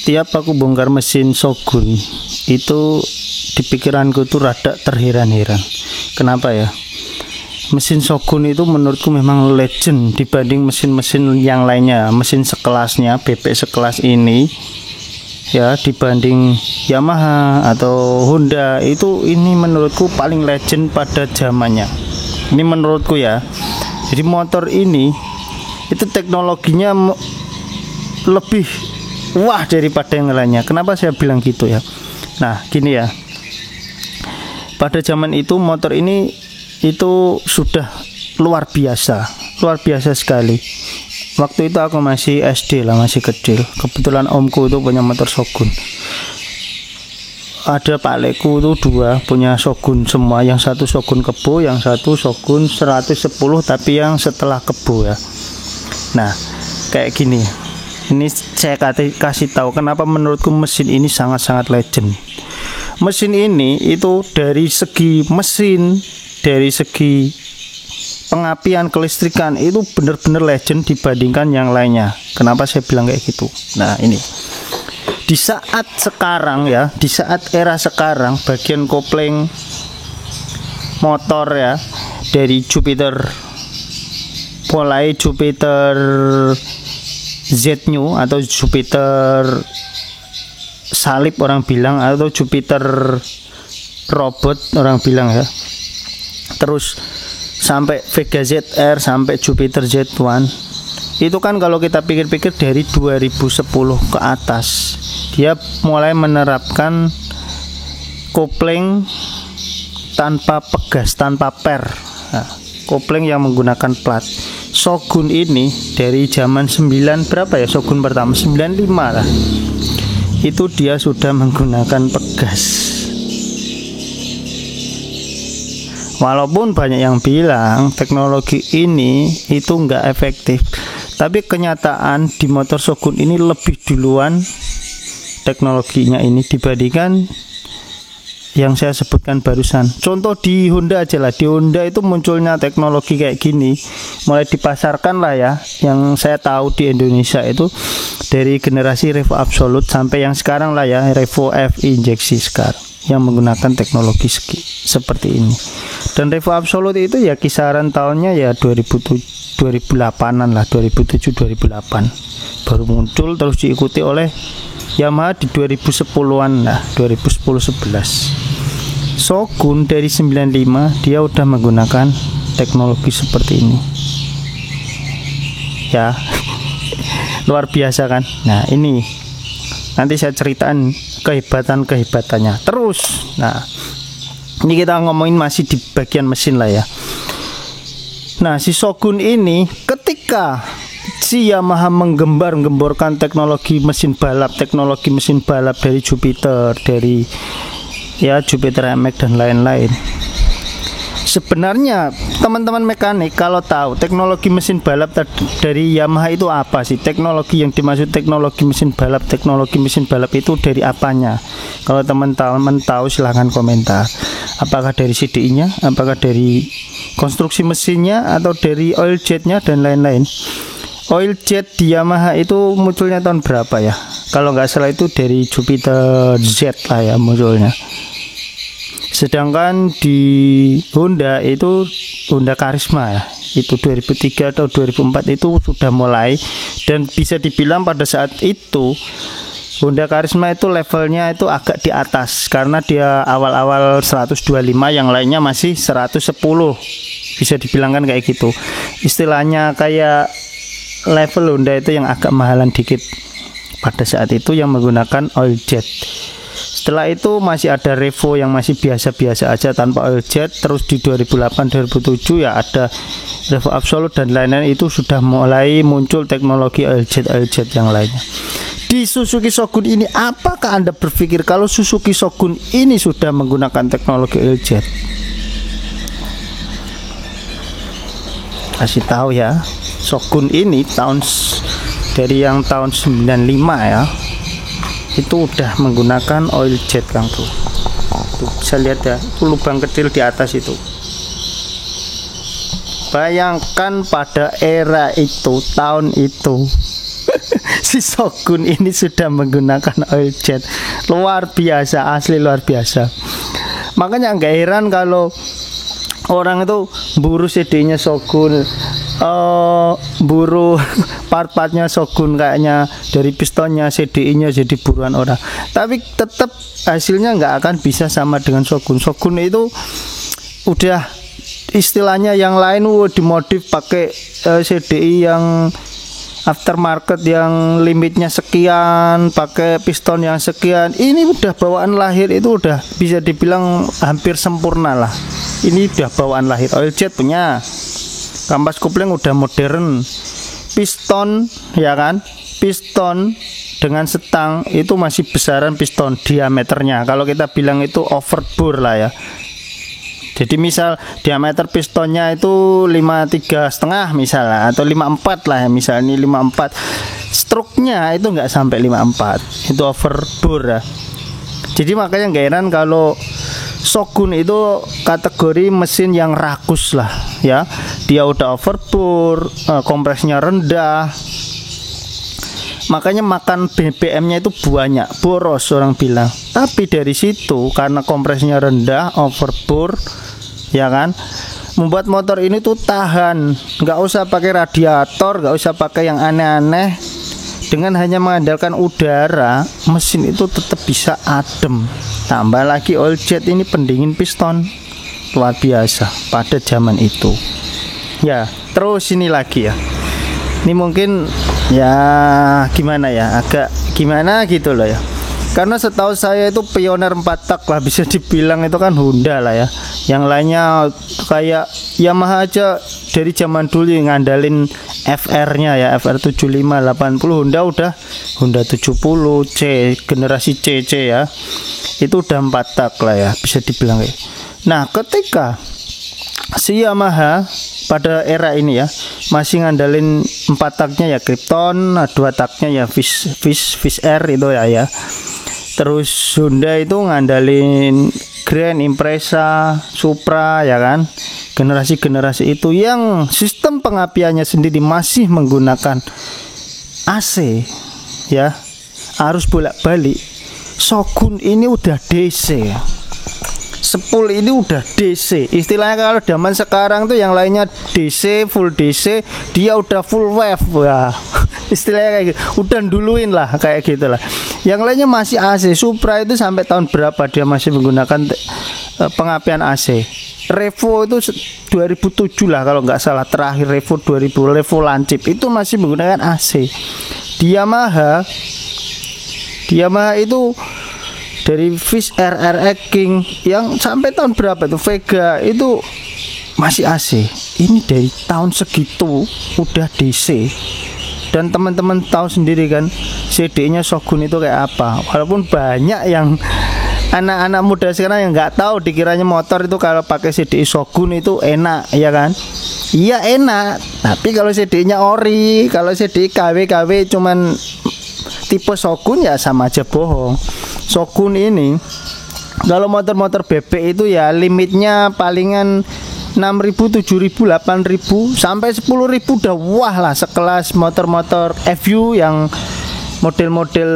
setiap aku bongkar mesin Shogun itu di pikiranku tuh rada terheran-heran. Kenapa ya? Mesin Shogun itu menurutku memang legend dibanding mesin-mesin yang lainnya. Mesin sekelasnya, bebek sekelas ini ya, dibanding Yamaha atau Honda itu, ini menurutku paling legend pada zamannya. Ini menurutku ya. Jadi motor ini itu teknologinya lebih wah daripada yang lainnya. Kenapa saya bilang gitu ya? Nah, gini ya. Pada zaman itu motor ini itu sudah luar biasa sekali. Waktu itu aku masih SD lah, masih kecil. Kebetulan omku itu punya motor Shogun. Ada Pak Leku itu dua punya Shogun semua, yang satu Shogun kebo, yang satu Shogun 110 tapi yang setelah kebo ya. Nah, kayak gini. Ini saya kasih tahu kenapa menurutku mesin ini sangat-sangat legend. Mesin ini itu dari segi mesin, dari segi pengapian kelistrikan itu benar-benar legend dibandingkan yang lainnya. Kenapa saya bilang kayak gitu? Nah, ini di saat sekarang ya, di saat era sekarang, bagian kopling motor ya, dari Jupiter, mulai Jupiter Z-New atau Jupiter salib orang bilang, atau Jupiter robot orang bilang ya, terus sampai Vega ZR, sampai Jupiter Z1, itu kan kalau kita pikir-pikir dari 2010 ke atas dia mulai menerapkan kopling tanpa pegas, tanpa per. Nah, kopling yang menggunakan plat. Shogun ini dari zaman 9 berapa ya, Shogun pertama 95 lah, itu dia sudah menggunakan pegas. Walaupun banyak yang bilang teknologi ini itu enggak efektif, tapi kenyataan di motor Shogun ini lebih duluan teknologinya ini dibandingkan yang saya sebutkan barusan. Contoh di Honda aja lah, di Honda itu munculnya teknologi kayak gini mulai dipasarkan lah ya, yang saya tahu di Indonesia itu dari generasi Revo Absolute sampai yang sekarang lah ya, Revo F injeksi sekarang yang menggunakan teknologi seperti ini. Dan Revo Absolute itu ya kisaran tahunnya ya 2008an lah, 2007-2008 baru muncul, terus diikuti oleh Yamaha di 2010-an lah, 2010-11. Shogun dari 95 dia udah menggunakan teknologi seperti ini ya. Luar biasa kan. Nah, ini nanti saya ceritain kehebatan-kehebatannya terus. Nah, ini kita ngomongin masih di bagian mesin lah ya. Nah, si Shogun ini ketika si Yamaha menggemborkan teknologi mesin balap dari Jupiter, dari ya Jupiter MX dan lain-lain. Sebenarnya teman-teman mekanik kalau tahu teknologi mesin balap dari Yamaha itu apa sih? Teknologi yang dimaksud teknologi mesin balap itu dari apanya? Kalau teman-teman tahu silahkan komentar. Apakah dari CDI-nya, apakah dari konstruksi mesinnya, atau dari oil jet-nya dan lain-lain. Oil jet di Yamaha itu munculnya tahun berapa ya? Kalau nggak salah itu dari Jupiter Z lah ya munculnya. Sedangkan di Honda itu Honda Karisma ya, itu 2003 atau 2004 itu sudah mulai, dan bisa dibilang pada saat itu Honda Karisma itu levelnya itu agak di atas karena dia awal-awal 125, yang lainnya masih 110. Bisa dibilangkan kayak gitu. Istilahnya kayak level Honda itu yang agak mahalan dikit pada saat itu, yang menggunakan oil jet. Setelah itu masih ada Revo yang masih biasa-biasa aja tanpa oil jet. Terus di 2008-2007 ya ada Revo Absolute dan lain-lain, itu sudah mulai muncul teknologi oil jet yang lainnya. Di Suzuki Shogun ini, apakah Anda berpikir kalau Suzuki Shogun ini sudah menggunakan teknologi oil jet? Kasih tahu ya, Shogun ini dari yang tahun 95 ya, itu udah menggunakan oil jet Kang tuh. Tuh bisa lihat ya, itu lubang kecil di atas itu. Bayangkan pada era itu, tahun itu Si Shogun ini sudah menggunakan oil jet. Luar biasa, asli luar biasa. Makanya nggak heran kalau orang itu buru CD-nya Shogun, buru part-partnya Shogun, kayaknya dari pistonnya, CDI-nya jadi buruan orang. Tapi tetap hasilnya nggak akan bisa sama dengan Shogun. Shogun itu udah istilahnya yang lain dimodif pakai CDI yang aftermarket yang limitnya sekian, pakai piston yang sekian. Ini udah bawaan lahir, itu udah bisa dibilang hampir sempurna lah. Ini udah bawaan lahir. Oil jet punya, kampas kopling udah modern, piston ya kan, piston dengan setang itu masih besaran piston diameternya. Kalau kita bilang itu overbore lah ya. Jadi misal diameter pistonnya itu 53,5 misalnya, atau 54 lah ya, misalnya ini 54, struknya itu nggak sampai 54, itu overbore ya. Jadi makanya nggak heran kalau Shogun itu kategori mesin yang rakus lah ya. Dia udah overbore, kompresnya rendah, makanya makan BBM-nya itu banyak, boros orang bilang. Tapi dari situ karena kompresnya rendah, overbore ya kan, membuat motor ini tuh tahan. Nggak usah pakai radiator, nggak usah pakai yang aneh-aneh. Dengan hanya mengandalkan udara, mesin itu tetap bisa adem. Tambah lagi oil jet ini pendingin piston, luar biasa pada zaman itu ya. Terus ini lagi ya, ini mungkin ya gimana ya, agak gimana gitu loh ya. Karena setahu saya itu pioner 4 tak lah bisa dibilang, itu kan Honda lah ya. Yang lainnya kayak Yamaha aja dari zaman dulu yang ngandalin FR-nya ya, FR 7580. Honda udah Honda 70C, generasi CC ya. Itu udah 4 tak lah ya, bisa dibilang ya. Nah, ketika si Yamaha pada era ini ya masih ngandalin 4 taknya ya Krypton, 2 taknya ya Fish R itu ya. Terus Honda itu ngandalin Grand, Impreza, Supra ya kan. Generasi-generasi itu yang sistem pengapiannya sendiri masih menggunakan AC ya, arus bolak-balik. Shogun ini udah DC. Sepul ini udah DC. Istilahnya kalau zaman sekarang tuh yang lainnya DC, full DC, dia udah full wave. Wah, istilahnya kayak gitu. Udah duluin lah kayak gitulah. Yang lainnya masih AC. Supra itu sampai tahun berapa dia masih menggunakan pengapian AC. Revo itu 2007 lah kalau nggak salah, terakhir Revo 2000, Revo Lancip itu masih menggunakan AC. Yamaha itu dari Fish RRX King yang sampai tahun berapa itu Vega itu masih AC. Ini dari tahun segitu udah DC. Dan teman-teman tahu sendiri kan CD-nya Shogun itu kayak apa. Walaupun banyak yang anak-anak muda sekarang yang nggak tahu, dikiranya motor itu kalau pakai CD Shogun itu enak ya kan. Iya enak, tapi kalau CD-nya ori, kalau CD KW cuman tipe Shogun ya sama aja bohong. Shogun ini kalau motor-motor bebek itu ya limitnya palingan 6.000, 7.000, 8.000 sampai 10.000 udah wah lah, sekelas motor-motor FU yang model-model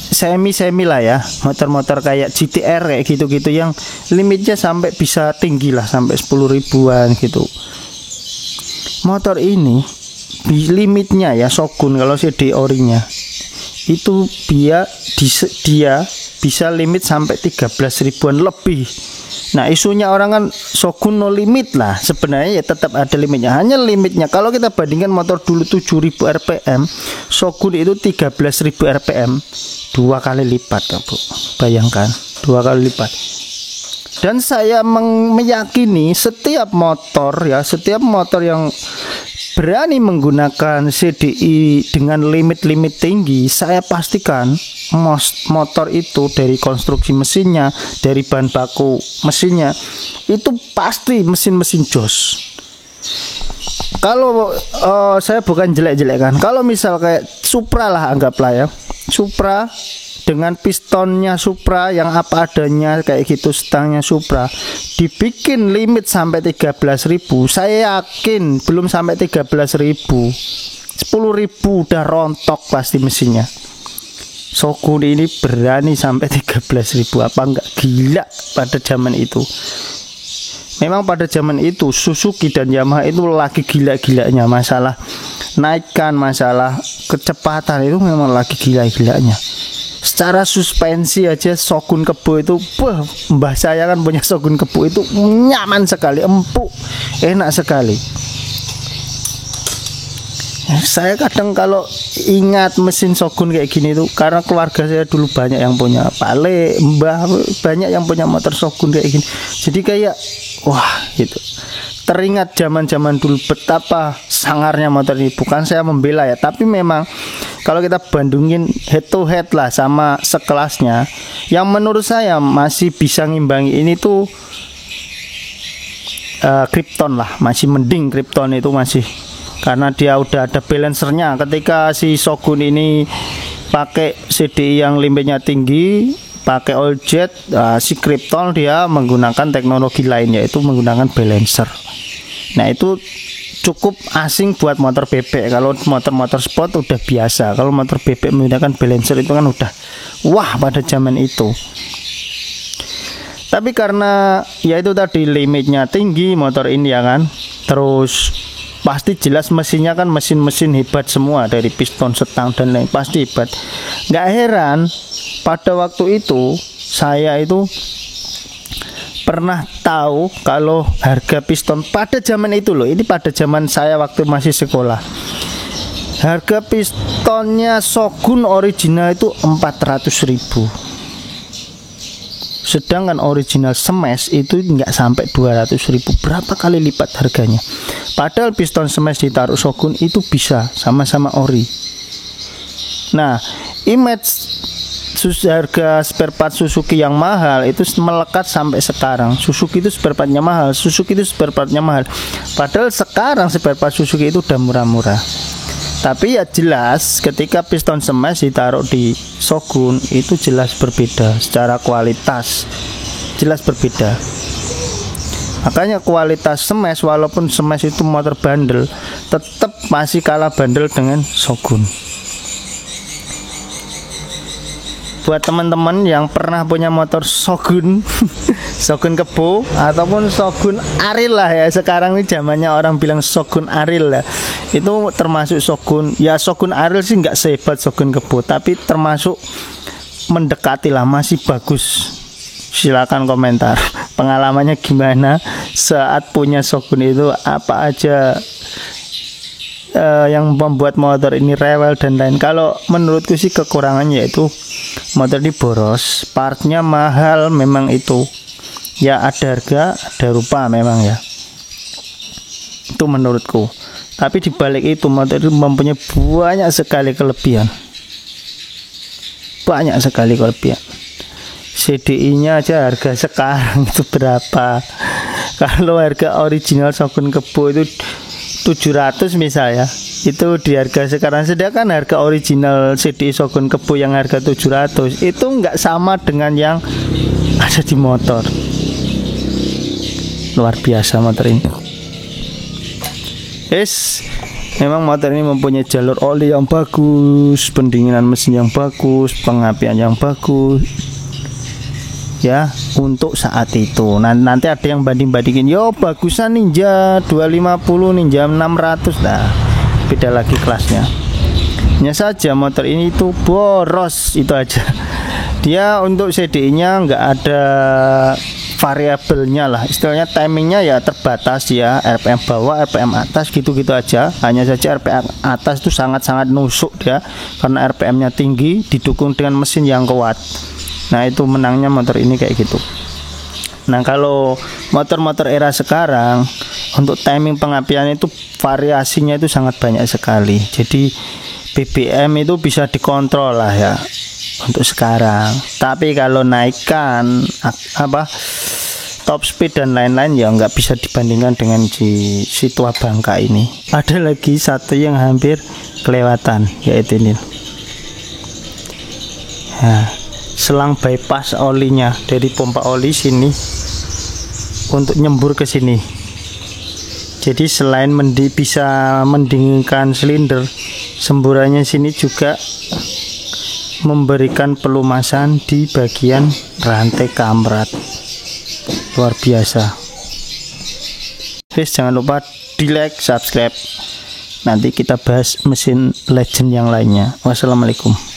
semi lah ya, motor-motor kayak GTR kayak gitu-gitu yang limitnya sampai bisa tinggi lah sampai 10.000-an gitu. Motor ini limitnya ya Shogun kalau CD orinya itu dia bisa limit sampai 13.000-an lebih. Nah isunya orang kan Shogun no limit lah, sebenarnya ya tetap ada limitnya. Hanya limitnya kalau kita bandingkan motor dulu 7.000 rpm, Shogun itu 13.000 rpm, 2 kali lipat Bu. Bayangkan 2 kali lipat. Dan saya meyakini setiap motor yang berani menggunakan CDI dengan limit-limit tinggi, saya pastikan motor itu dari konstruksi mesinnya, dari bahan baku mesinnya, itu pasti mesin-mesin jos. Kalau saya bukan jelek-jelekan, kalau misal kayak Supra lah, anggaplah ya, Supra dengan pistonnya Supra yang apa adanya kayak gitu, stangnya Supra dibikin limit sampai 13.000, saya yakin belum sampai 13.000 10.000 udah rontok pasti mesinnya. Shogun ini berani sampai 13.000, apa enggak gila pada zaman itu. Memang pada zaman itu Suzuki dan Yamaha itu lagi gila-gilanya masalah naikkan, masalah kecepatan itu memang lagi gila-gilanya. Secara suspensi aja Shogun Kebo itu, mbah saya kan punya Shogun Kebo itu nyaman sekali, empuk, enak sekali. Saya kadang kalau ingat mesin Shogun kayak gini tuh, karena keluarga saya dulu banyak yang punya, Pale, mbah banyak yang punya motor Shogun kayak gini. Jadi kayak wah gitu, teringat zaman-zaman dulu betapa sangarnya motor ini. Bukan saya membela ya, tapi memang kalau kita bandingin head to head lah sama sekelasnya, yang menurut saya masih bisa ngimbangi ini tuh Krypton lah, masih mending Krypton itu masih, karena dia udah ada balancernya. Ketika si Shogun ini pakai CDI yang limbahnya tinggi, pakai oil jet, si Krypton dia menggunakan teknologi lain, yaitu menggunakan balancer. Nah itu cukup asing buat motor bebek. Kalau motor-motor sport udah biasa, kalau motor bebek menggunakan balancer itu kan udah wah pada zaman itu. Tapi karena ya itu tadi limitnya tinggi motor ini ya kan, terus pasti jelas mesinnya kan mesin-mesin hebat semua, dari piston, setang dan lain, pasti hebat. Nggak heran pada waktu itu saya itu pernah tahu kalau harga piston pada zaman itu loh, ini pada zaman saya waktu masih sekolah, harga pistonnya Shogun original itu 400.000. Sedangkan original smash itu nggak sampai 200.000, berapa kali lipat harganya. Padahal piston smash ditaruh Shogun itu bisa sama-sama ori. Nah, image harga spare part Suzuki yang mahal itu melekat sampai sekarang. Suzuki itu spare partnya mahal, Suzuki itu spare partnya mahal. Padahal sekarang spare part Suzuki itu udah murah-murah. Tapi ya jelas ketika piston smash ditaruh di Shogun itu jelas berbeda, secara kualitas jelas berbeda. Makanya kualitas smash, walaupun smash itu motor bandel, tetap masih kalah bandel dengan Shogun. Buat teman-teman yang pernah punya motor Shogun Shogun Kebo ataupun Shogun Ariel lah ya, sekarang ini zamannya orang bilang Shogun Ariel lah, itu termasuk Shogun ya. Shogun Ariel sih nggak sehebat Shogun Kebo, tapi termasuk mendekati lah, masih bagus. Silakan komentar pengalamannya gimana saat punya Shogun itu, apa aja yang membuat motor ini rewel dan lain. Kalau menurutku sih kekurangannya yaitu motor ini boros, partnya mahal memang itu ya, ada harga ada rupa memang ya, itu menurutku. Tapi dibalik itu motor itu mempunyai banyak sekali kelebihan, banyak sekali kelebihan. CDI nya aja harga sekarang itu berapa? Kalau harga original Shogun Kebo itu 700 misalnya, itu di harga sekarang, sedangkan harga original CDI Shogun Kebo yang harga 700 itu nggak sama dengan yang ada di motor. Luar biasa motor ini. Memang motor ini mempunyai jalur oli yang bagus, pendinginan mesin yang bagus, pengapian yang bagus ya untuk saat itu. Nanti ada yang banding-bandingin, yo bagusan Ninja 250, Ninja 600, nah beda lagi kelasnya. Hanya saja motor ini itu boros, itu aja. Dia untuk CDI nya nggak ada variabelnya lah, istilahnya timingnya ya terbatas ya, RPM bawah, RPM atas gitu-gitu aja. Hanya saja RPM atas itu sangat-sangat nusuk ya, karena RPM nya tinggi didukung dengan mesin yang kuat. Nah itu menangnya motor ini kayak gitu. Nah kalau motor-motor era sekarang untuk timing pengapian itu variasinya itu sangat banyak sekali. Jadi BBM itu bisa dikontrol lah ya untuk sekarang. Tapi kalau naikkan top speed dan lain-lain ya nggak bisa dibandingkan dengan si tua bangka ini. Ada lagi satu yang hampir kelewatan, yaitu ini. Nah, selang bypass olinya dari pompa oli sini untuk nyembur ke sini. Jadi selain bisa mendinginkan silinder, Semburannya sini juga memberikan pelumasan di bagian rantai kamrat. Luar biasa. Guys, jangan lupa di like, subscribe. Nanti kita bahas mesin legend yang lainnya. Wassalamualaikum.